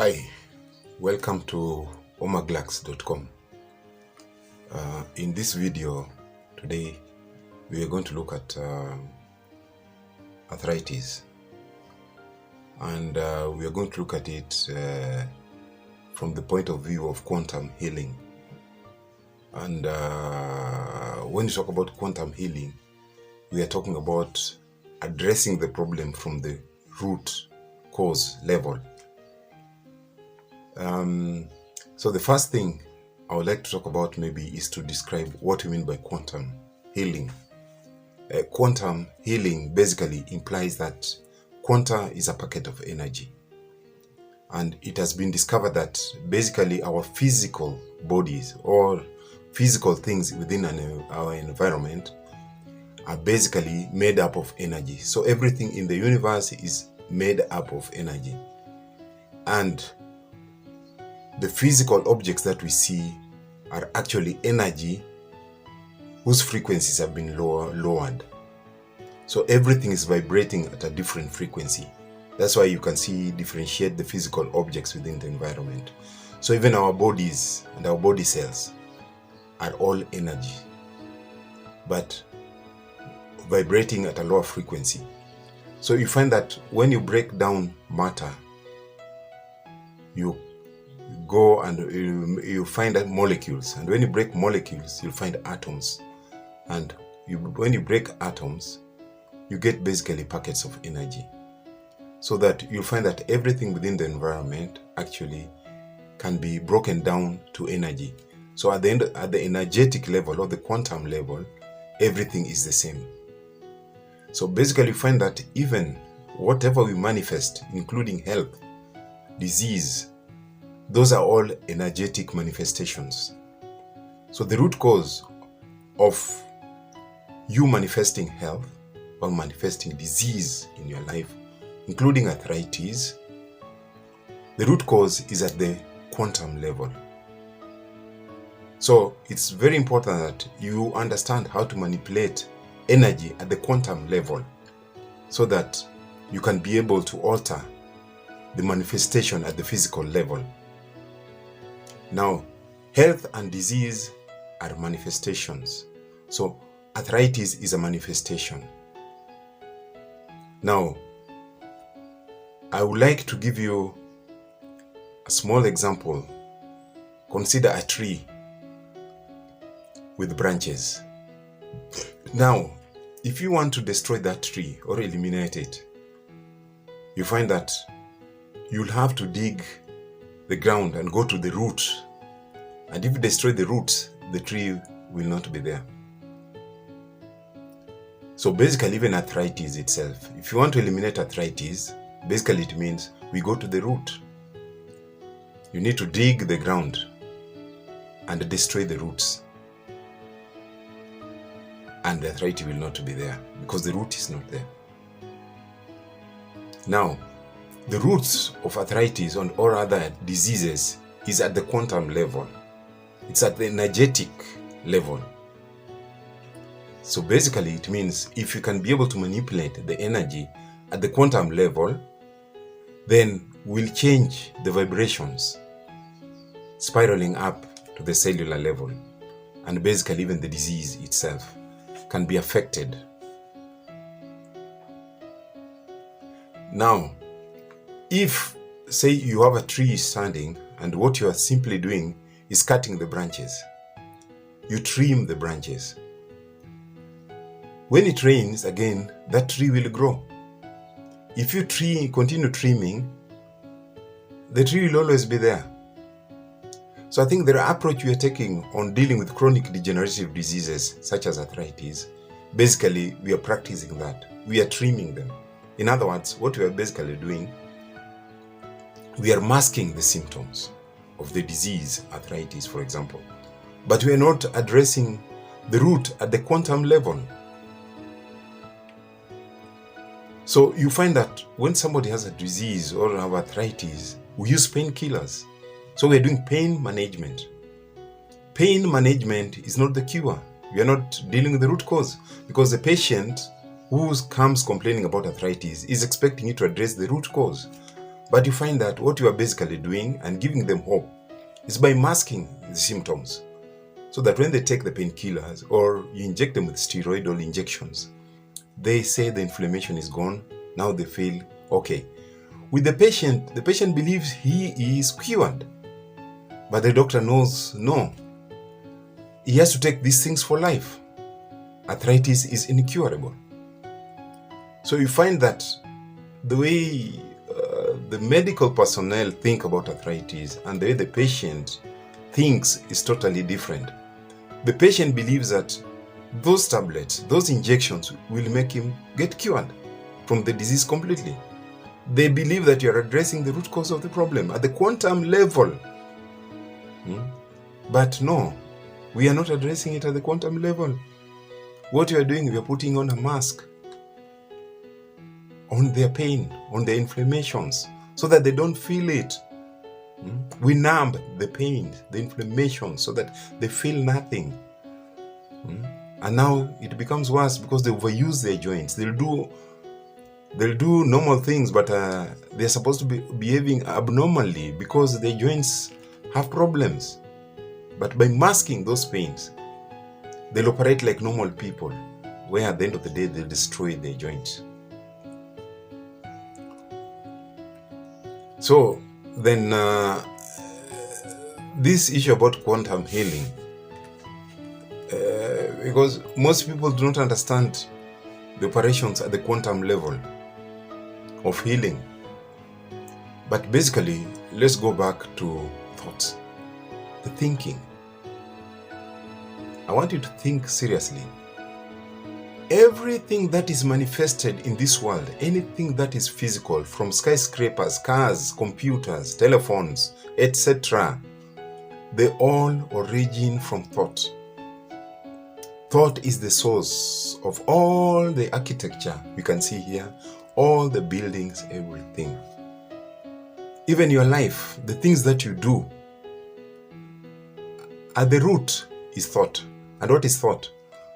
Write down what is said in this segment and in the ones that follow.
Hi, welcome to Omaglax.com. In this video today, we are going to look at arthritis, and we are going to look at it from the point of view of quantum healing. And when you talk about quantum healing, we are talking about addressing the problem from the root cause level. So the first thing I would like to talk about maybe is to describe what we mean by quantum healing. Quantum healing basically implies that quanta is a packet of energy, and it has been discovered that basically our physical bodies or physical things within our environment are basically made up of energy. So everything in the universe is made up of energy, and the physical objects that we see are actually energy whose frequencies have been lowered. So everything is vibrating at a different frequency. That's why you can differentiate the physical objects within the environment. So even our bodies and our body cells are all energy, but vibrating at a lower frequency. So you find that when you break down matter, you go and you find that molecules, and when you break molecules, you'll find atoms, and when you break atoms, you get basically packets of energy. So that you'll find that everything within the environment actually can be broken down to energy. So at the end, at the energetic level or the quantum level, everything is the same. So basically you find that even whatever we manifest, including health, disease, those are all energetic manifestations. So the root cause of you manifesting health or manifesting disease in your life, including arthritis, the root cause is at the quantum level. So it's very important that you understand how to manipulate energy at the quantum level so that you can be able to alter the manifestation at the physical level. Now, health and disease are manifestations. So arthritis is a manifestation. Now, I would like to give you a small example. Consider a tree with branches. Now, if you want to destroy that tree or eliminate it, you find that you'll have to dig the ground and go to the root. And if you destroy the roots, the tree will not be there. So basically, even arthritis itself, if you want to eliminate arthritis, basically it means we go to the root. You need to dig the ground and destroy the roots. And the arthritis will not be there because the root is not there. Now, the roots of arthritis and all other diseases is at the quantum level. It's at the energetic level. So basically it means if you can be able to manipulate the energy at the quantum level, then we'll change the vibrations, spiraling up to the cellular level. And basically even the disease itself can be affected. Now, if, say, you have a tree standing and what you are simply doing is cutting the branches, you trim the branches. When it rains again, that tree will grow. If you continue trimming, the tree will always be there. So I think the approach we are taking on dealing with chronic degenerative diseases such as arthritis, basically we are practicing that. We are trimming them. In other words, what we are basically doing, we are masking the symptoms of the disease, arthritis for example, but we are not addressing the root at the quantum level. So you find that when somebody has a disease or have arthritis, we use painkillers. So we are doing pain management. Pain management is not the cure. We are not dealing with the root cause, because the patient who comes complaining about arthritis is expecting you to address the root cause. But you find that what you are basically doing and giving them hope is by masking the symptoms, so that when they take the painkillers or you inject them with steroidal injections, they say the inflammation is gone. Now they feel okay. With the patient believes he is cured, but the doctor knows no. He has to take these things for life. Arthritis is incurable. So you find that the way the medical personnel think about arthritis and the way the patient thinks is totally different. The patient believes that those tablets, those injections will make him get cured from the disease completely. They believe that you are addressing the root cause of the problem at the quantum level. But no, we are not addressing it at the quantum level. What you are doing, we are putting on a mask on their pain, on their inflammations, so that they don't feel it. We numb the pain, the inflammation, so that they feel nothing. And now it becomes worse because they overuse their joints. They'll do normal things, but they're supposed to be behaving abnormally because their joints have problems. But by masking those pains, they'll operate like normal people, where at the end of the day, they'll destroy their joints. So then this issue about quantum healing, because most people do not understand the operations at the quantum level of healing. But basically, let's go back to thoughts, the thinking. I want you to think seriously. Everything that is manifested in this world, anything that is physical, from skyscrapers, cars, computers, telephones, etc., they all origin from thought. Thought is the source of all the architecture you can see here, all the buildings, everything. Even your life, the things that you do, at the root is thought. And what is thought?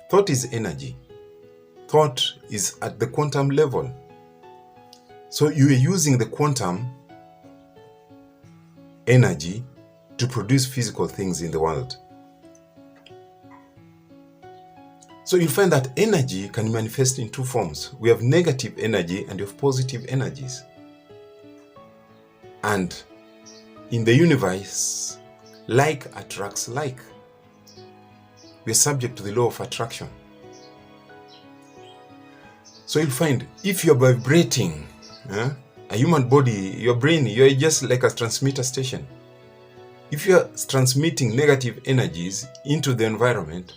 Thought is energy. Thought is at the quantum level. So you are using the quantum energy to produce physical things in the world. So you'll find that energy can manifest in two forms. We have negative energy and we have positive energies. And in the universe, like attracts like. We are subject to the law of attraction. So you'll find if you're vibrating, a human body, your brain, you're just like a transmitter station. If you're transmitting negative energies into the environment,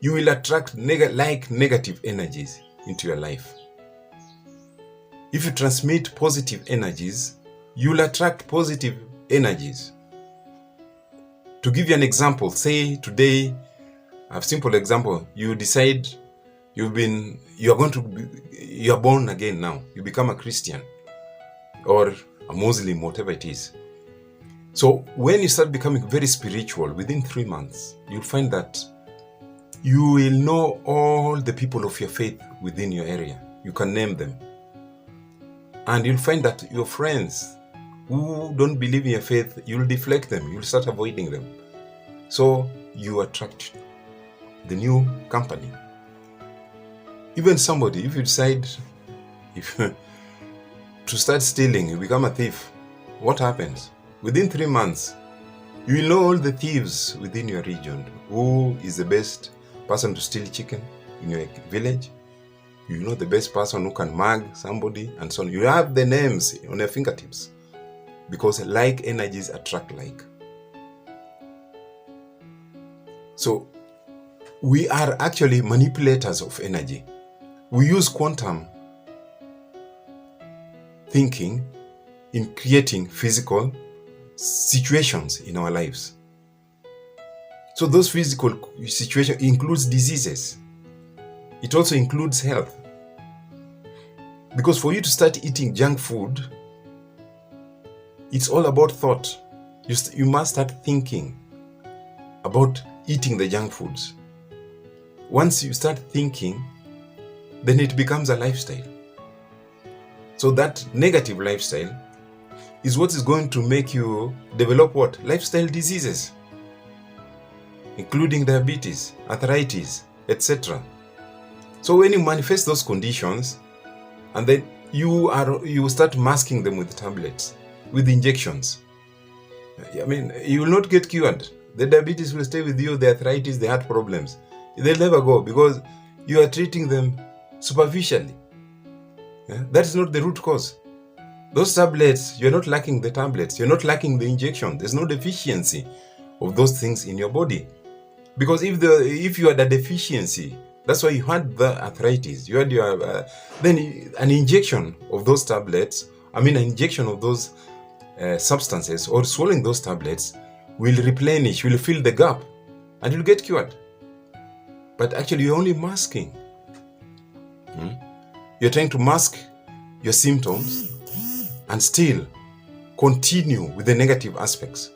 you will attract negative energies into your life. If you transmit positive energies, you will attract positive energies. To give you an example, say today, a simple example, you decide you are born again now. You become a Christian or a Muslim, whatever it is. So when you start becoming very spiritual, within 3 months, you'll find that you will know all the people of your faith within your area. You can name them. And you'll find that your friends who don't believe in your faith, you'll deflect them. You'll start avoiding them. So you attract the new company. Even somebody, if you decide to start stealing, you become a thief, what happens? Within 3 months, you will know all the thieves within your region. Who is the best person to steal chicken in your village? You know the best person who can mug somebody and so on. You have the names on your fingertips because like energies attract like. So we are actually manipulators of energy. We use quantum thinking in creating physical situations in our lives. So those physical situations includes diseases. It also includes health. Because for you to start eating junk food, it's all about thought. You must start thinking about eating the junk foods. Once you start thinking, then it becomes a lifestyle. So that negative lifestyle is what is going to make you develop what? Lifestyle diseases, including diabetes, arthritis, etc. So when you manifest those conditions, and then you start masking them with tablets, with injections, I mean, you will not get cured. The diabetes will stay with you, the arthritis, the heart problems, they'll never go, because you are treating them superficially. That is not the root cause. Those tablets, you're not lacking the tablets, you're not lacking the injection. There's no deficiency of those things in your body. Because if you had a deficiency, that's why you had the arthritis, you had your then an injection of those tablets, an injection of those substances, or swallowing those tablets will replenish, will fill the gap, and you'll get cured. But actually, you're only masking. You're trying to mask your symptoms and still continue with the negative aspects,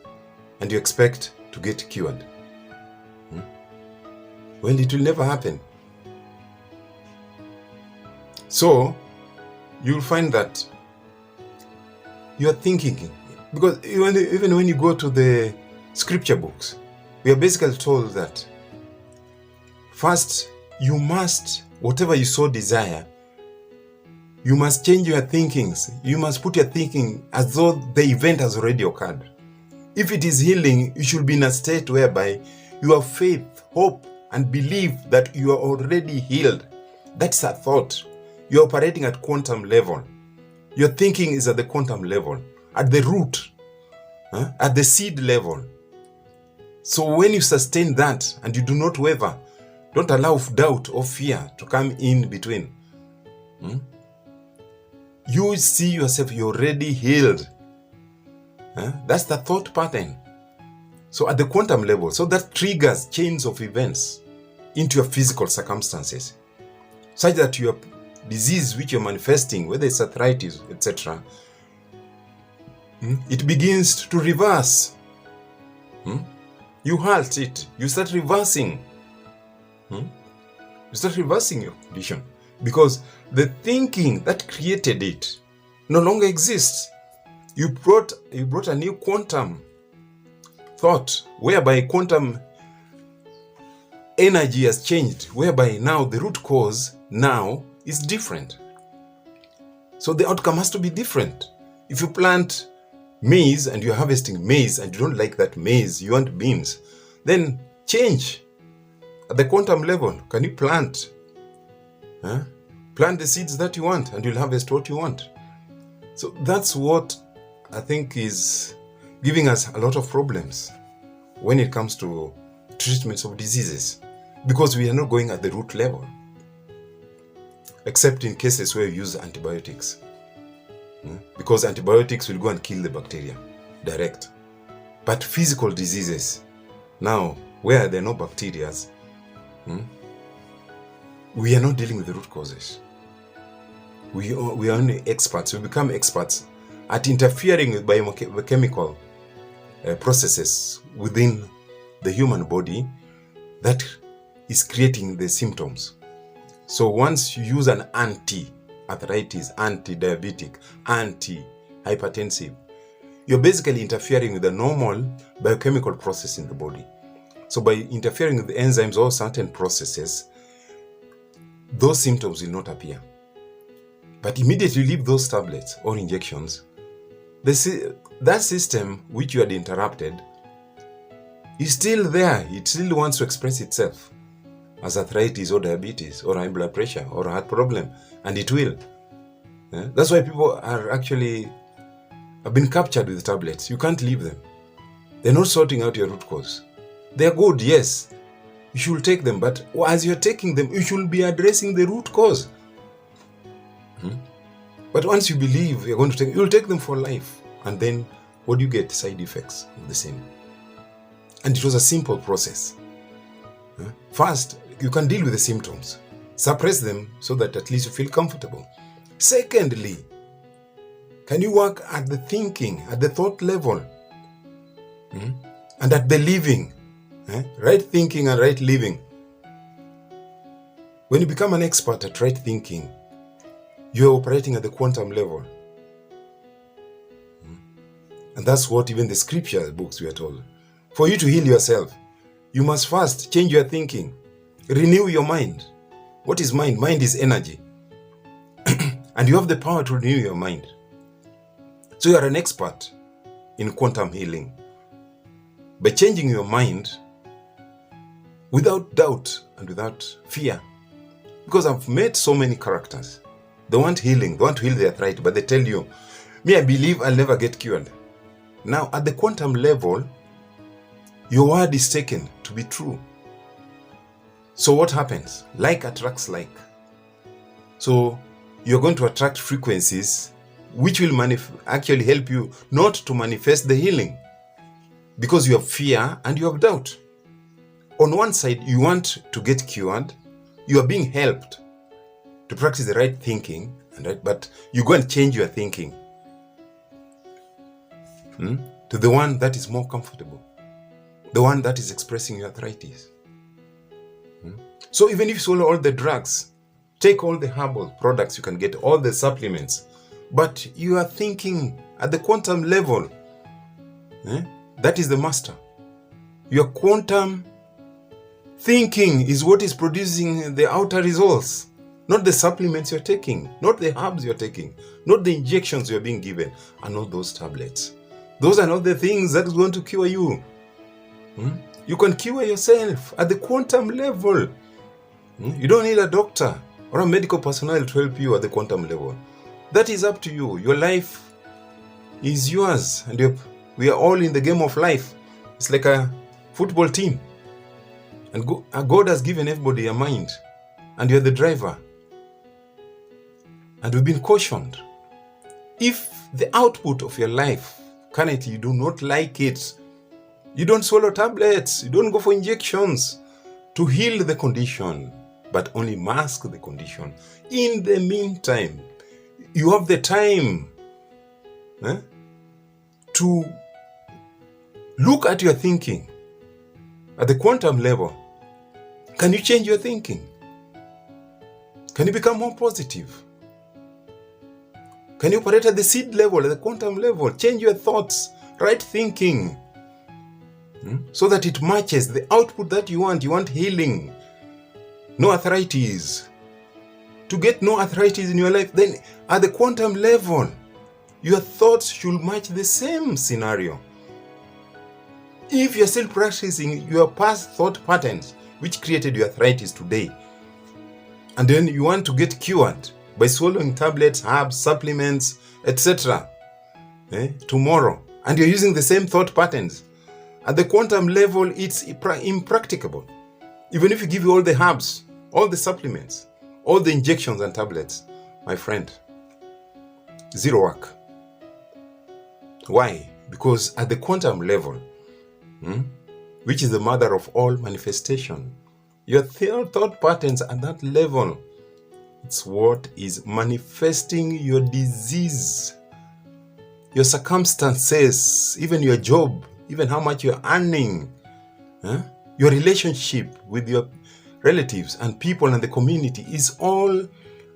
and you expect to get cured. Well, it will never happen. So you'll find that you are thinking, because even when you go to the scripture books, we are basically told that first you must, whatever you so desire, you must change your thinkings. You must put your thinking as though the event has already occurred. If it is healing, you should be in a state whereby you have faith, hope, and belief that you are already healed. That's a thought. You're operating at quantum level. Your thinking is at the quantum level, at the root, at the seed level. So when you sustain that and you do not waver, don't allow doubt or fear to come in between. You see yourself, you're already healed. That's the thought pattern. So at the quantum level, so that triggers chains of events into your physical circumstances, such that your disease which you're manifesting, whether it's arthritis, etc., it begins to reverse. You halt it. You start reversing. You start reversing your condition, because the thinking that created it no longer exists. You brought a new quantum thought, whereby quantum energy has changed, whereby now the root cause now is different. So the outcome has to be different. If you plant maize and you're harvesting maize and you don't like that maize, you want beans, then change at the quantum level. Can you plant the seeds that you want, and you'll harvest what you want. So that's what I think is giving us a lot of problems when it comes to treatments of diseases, because we are not going at the root level, except in cases where we use antibiotics, because antibiotics will go and kill the bacteria direct. But physical diseases, now where there are no bacteria, we are not dealing with the root causes. We are only experts. We become experts at interfering with biochemical processes within the human body that is creating the symptoms. So once you use an anti-arthritis, anti-diabetic, anti-hypertensive, you're basically interfering with the normal biochemical process in the body. So by interfering with the enzymes or certain processes, those symptoms will not appear. But immediately you leave those tablets or injections, that system which you had interrupted is still there. It still wants to express itself as arthritis or diabetes or high blood pressure or a heart problem, and it will. That's why people have been captured with tablets. You can't leave them. They're not sorting out your root cause. They're good, yes. You should take them, but as you're taking them, you should be addressing the root cause. But once you believe you're going to you'll take them for life. And then what do you get? Side effects of the same. And it was a simple process. First, you can deal with the symptoms. Suppress them so that at least you feel comfortable. Secondly, can you work at the thinking, at the thought level? And at the living. Right thinking and right living. When you become an expert at right thinking, you're operating at the quantum level. And that's what even the scripture books we are told. For you to heal yourself, you must first change your thinking. Renew your mind. What is mind? Mind is energy. And you have the power to renew your mind. So you are an expert in quantum healing. By changing your mind without doubt and without fear. Because I've met so many characters. They want healing. They want to heal their arthritis, but they tell you, me, I believe I'll never get cured. Now, at the quantum level, your word is taken to be true. So what happens? Like attracts like. So you're going to attract frequencies which will actually help you not to manifest the healing, because you have fear and you have doubt. On one side, you want to get cured. You are being helped to practice the right thinking, but you go and change your thinking to the one that is more comfortable, the one that is expressing your arthritis. So even if you swallow all the drugs, take all the herbal products you can get, all the supplements, but you are thinking at the quantum level, that is the master. Your quantum thinking is what is producing the outer results, not the supplements you're taking, not the herbs you're taking, not the injections you're being given, and not those tablets. Those are not the things that is going to cure you. You can cure yourself at the quantum level. You don't need a doctor or a medical personnel to help you at the quantum level. That is up to you. Your life is yours, and we are all in the game of life. It's like a football team. And God has given everybody a mind, and you're the driver. And we've been cautioned. If the output of your life, currently you do not like it, you don't swallow tablets, you don't go for injections to heal the condition, but only mask the condition. In the meantime, you have the time to look at your thinking at the quantum level. Can you change your thinking? Can you become more positive? Can you operate at the seed level, at the quantum level? Change your thoughts, right thinking, so that it matches the output that you want. You want healing, no arthritis. To get no arthritis in your life, then at the quantum level, your thoughts should match the same scenario. If you're still practicing your past thought patterns, which created your arthritis today, and then you want to get cured by swallowing tablets, herbs, supplements, etc. tomorrow, and you're using the same thought patterns, at the quantum level, it's impracticable. Even if you give you all the herbs, all the supplements, all the injections and tablets, my friend, zero work. Why? Because at the quantum level, which is the mother of all manifestation, your thought patterns at that level, it's what is manifesting your disease, your circumstances, even your job, even how much you're earning, your relationship with your relatives and people and the community is all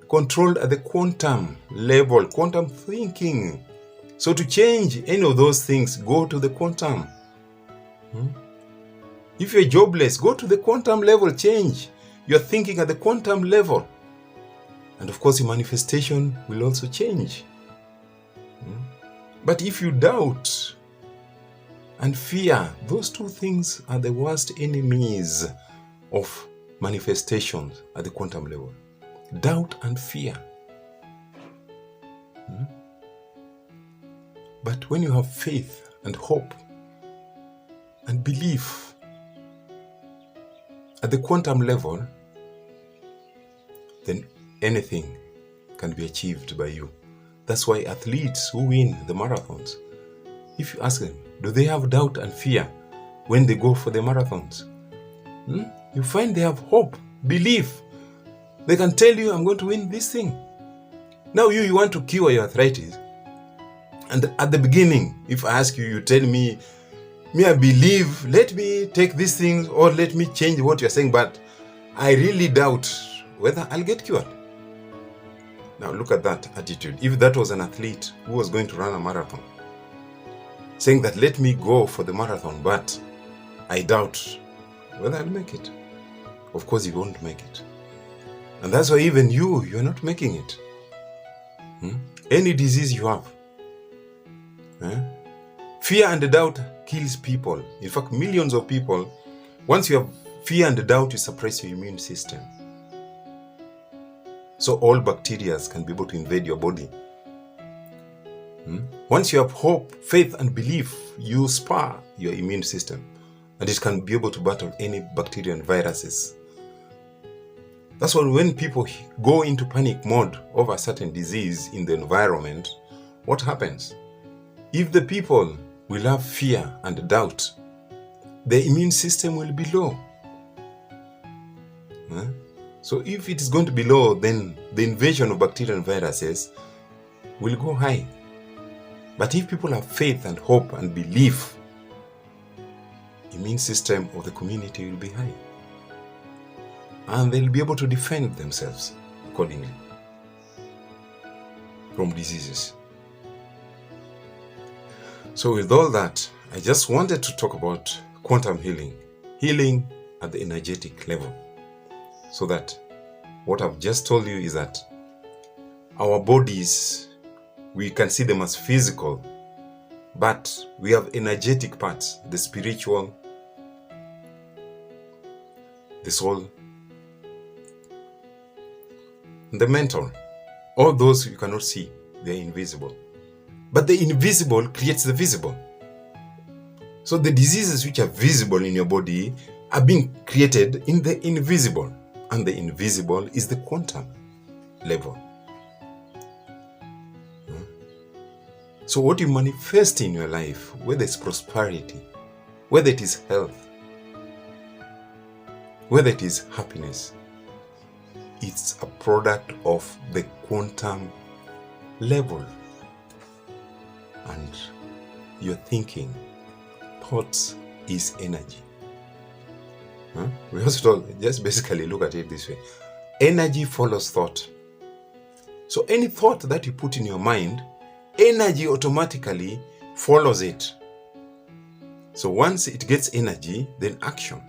controlled at the quantum level, quantum thinking. So to change any of those things, go to the quantum. If you're jobless, go to the quantum level, change your thinking at the quantum level. And of course, your manifestation will also change. But if you doubt and fear, those two things are the worst enemies of manifestations at the quantum level. Doubt and fear. But when you have faith and hope and belief at the quantum level, then anything can be achieved by you. That's why athletes who win the marathons, if you ask them, do they have doubt and fear when they go for the marathons? You find they have hope, belief. They can tell you, I'm going to win this thing. Now you want to cure your arthritis. And at the beginning, if I ask you, you tell me, I believe, let me take these things or let me change what you're saying, but I really doubt whether I'll get cured. Now look at that attitude. If that was an athlete who was going to run a marathon, saying that let me go for the marathon, but I doubt whether I'll make it. Of course you won't make it. And that's why even you're not making it. Any disease you have. Fear and doubt kills people. In fact, millions of people, once you have fear and doubt, you suppress your immune system. So all bacteria can be able to invade your body. Once you have hope, faith, and belief, you spur your immune system, and it can be able to battle any bacteria and viruses. That's why when people go into panic mode over a certain disease in the environment, what happens? If the people will have fear and doubt, the immune system will be low. So if it is going to be low, then the invasion of bacteria and viruses will go high. But if people have faith and hope and belief, the immune system of the community will be high. And they'll be able to defend themselves accordingly from diseases. So with all that, I just wanted to talk about quantum healing at the energetic level. So that what I've just told you is that our bodies, we can see them as physical, but we have energetic parts, the spiritual, the soul, the mental. All those you cannot see, they're invisible. But the invisible creates the visible. So the diseases which are visible in your body are being created in the invisible. And the invisible is the quantum level. So what you manifest in your life, whether it's prosperity, whether it is health, whether it is happiness, it's a product of the quantum level. And your thinking, thoughts is energy. We also told, just basically look at it this way. Energy follows thought. So any thought that you put in your mind, energy automatically follows it. So once it gets energy, then action.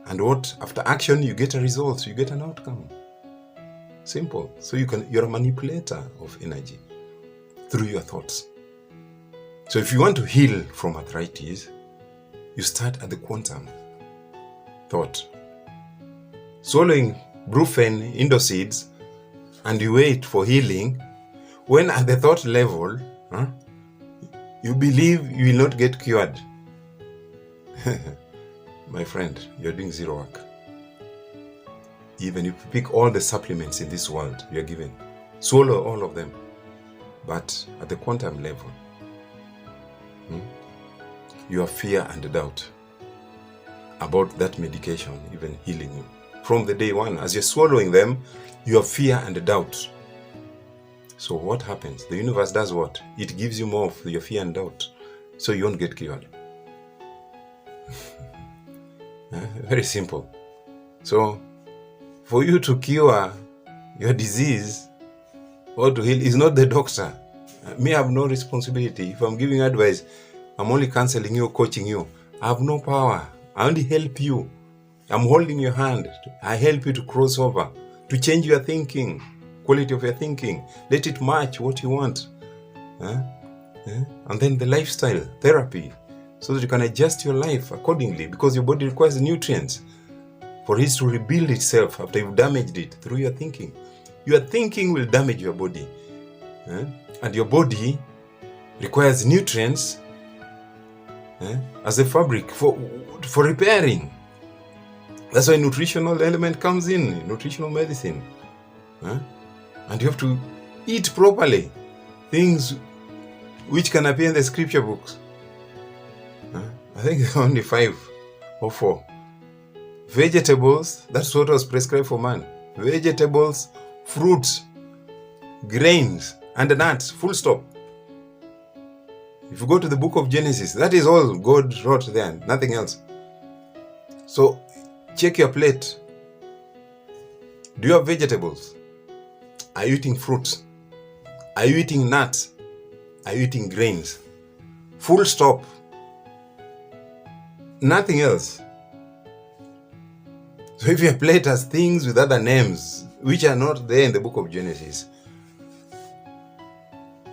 And what? After action, you get a result, you get an outcome. Simple. So you're a manipulator of energy through your thoughts. So if you want to heal from arthritis, you start at the quantum thought. Swallowing Brufen Indoseeds and you wait for healing, when at the thought level, you believe you will not get cured. My friend, you're doing zero work. Even if you pick all the supplements in this world you're given, swallow all of them. But at the quantum level, you have fear and doubt about that medication even healing you. From the day one, as you're swallowing them, you have fear and doubt. So what happens? The universe does what? It gives you more of your fear and doubt, so you won't get cured. Very simple. So for you to cure your disease or to heal is not the doctor. Me, I have no responsibility. If I'm giving advice, I'm only counseling you, coaching you. I have no power. I only help you. I'm holding your hand. I help you to cross over, to change your thinking, quality of your thinking. Let it match what you want. And then the lifestyle therapy, so that you can adjust your life accordingly, because your body requires nutrients for it to rebuild itself after you've damaged it through your thinking. Your thinking will damage your body. And your body requires nutrients as a fabric for repairing. That's why nutritional element comes in, nutritional medicine. And you have to eat properly, things which can appear in the scripture books. I think there are only 5 or 4. Vegetables, that's what was prescribed for man. Vegetables, fruits, grains, and nuts, full stop. If you go to the book of Genesis, that is all God wrote there, nothing else. So check your plate. Do you have vegetables? Are you eating fruits? Are you eating nuts? Are you eating grains? Full stop. Nothing else. So if you have letters, things with other names, which are not there in the book of Genesis,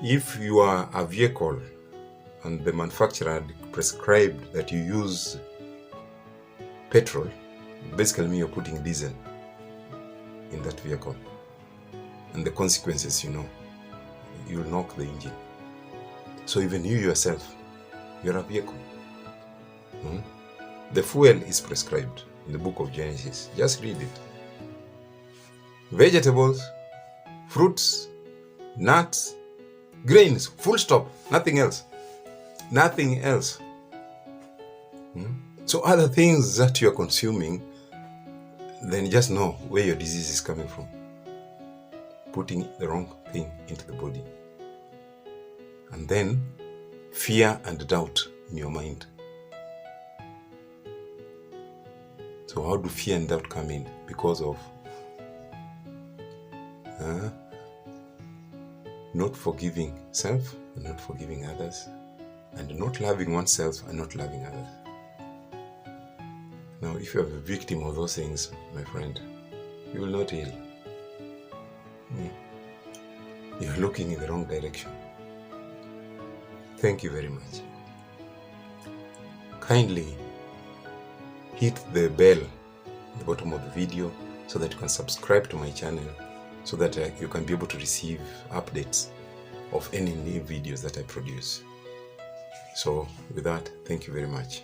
if you are a vehicle and the manufacturer had prescribed that you use petrol, basically means you're putting diesel in that vehicle. And the consequences, you'll knock the engine. So even you yourself, you're a vehicle. The fuel is prescribed in the book of Genesis. Just read it. Vegetables, fruits, nuts, grains, full stop, nothing else. Nothing else. So other things that you're consuming, then just know where your disease is coming from. Putting the wrong thing into the body. And then fear and doubt in your mind. So how do fear and doubt come in? Because of not forgiving self and not forgiving others, and not loving oneself and not loving others. Now, if you are a victim of those things, my friend, you will not heal. You're looking in the wrong direction. Thank you very much. Kindly hit the bell at the bottom of the video so that you can subscribe to my channel, so that you can be able to receive updates of any new videos that I produce. So with that, thank you very much.